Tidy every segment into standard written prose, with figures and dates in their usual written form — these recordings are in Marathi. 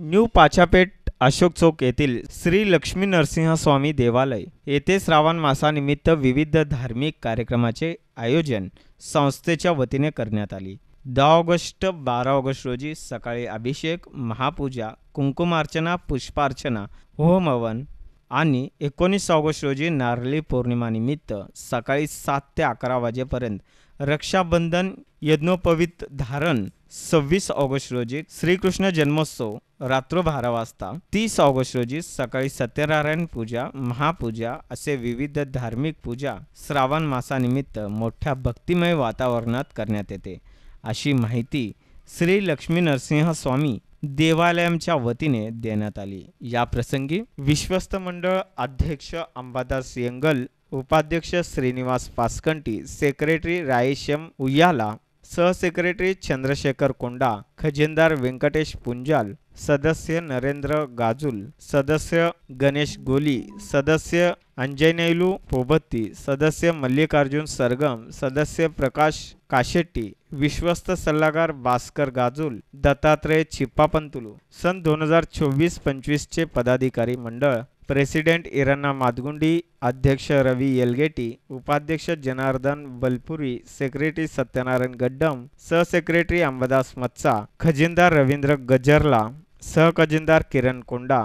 न्यू पाछापेठ अशोक चौक येथील श्री लक्ष्मी नरसिंह स्वामी देवालय येथे श्रावण मासानिमित्त विविध धार्मिक कार्यक्रमाचे आयोजन संस्थेच्या वतीने करण्यात आले। 10 ऑगस्ट 12 ऑगस्ट रोजी सकाळी अभिषेक, महापूजा, कुंकुमार्चना, पुष्पार्चना, होम हवन आणि 19 ऑगस्ट रोजी नारळी पौर्णिमानिमित्त सकाळी 7 ते 11 वाजेपर्यंत रक्षाबंधन यज्ञोपवीत धारण, 26 ऑगस्ट रोजी श्रीकृष्ण जन्मोत्सव रात्र 12 वाजता, 30 ऑगस्ट रोजी सकाळी सत्यनारायण पूजा, महापूजा असे विविध धार्मिक पूजा श्रावण मासानिमित्त मोठ्या भक्तिमय वातावरणात करण्यात येते, अशी माहिती श्री लक्ष्मी नरसिंह स्वामी देवालयाच्या वतीने देण्यात आली। या प्रसंगी विश्वस्त मंडळ अध्यक्ष अंबादास यंगल, उपाध्यक्ष श्रीनिवास पासकंटी, सेक्रेटरी रायेशम उयाला, सहसेक्रेटरी चंद्रशेखर कोंडा, खजिनदार वेंकटेश पुंजाल, सदस्य नरेंद्र गाजुल, सदस्य गणेश गोली, सदस्य अंजनेलू पोबत्ती, सदस्य मल्लिकार्जुन सरगम, सदस्य प्रकाश काशेट्टी, विश्वस्त सल्लागार भास्कर गाजुल, दत्तात्रय चिप्पापंतुलू, सन 2024-25 चे पदाधिकारी मंडळ, प्रेसिडेंट इरन्ना मादगुंडी, अध्यक्ष रवी येलगेटी, उपाध्यक्ष जनार्दन बलपुरी, सेक्रेटरी सत्यनारायण गड्डम, सहसेक्रेटरी अंबादास मत्सा, खजिनदार रवींद्र गजरला, सहखजिनदार किरण कोंडा,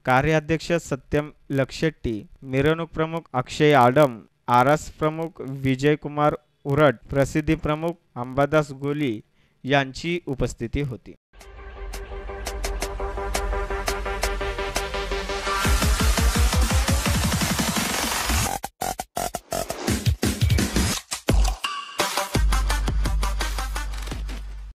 कार्याध्यक्ष सत्यम लक्षेट्टी, मिरवणूक प्रमुख अक्षय आडम, आरस प्रमुख विजय कुमार उरट, प्रसिद्धी प्रमुख अंबादास गोली यांची उपस्थिती होती।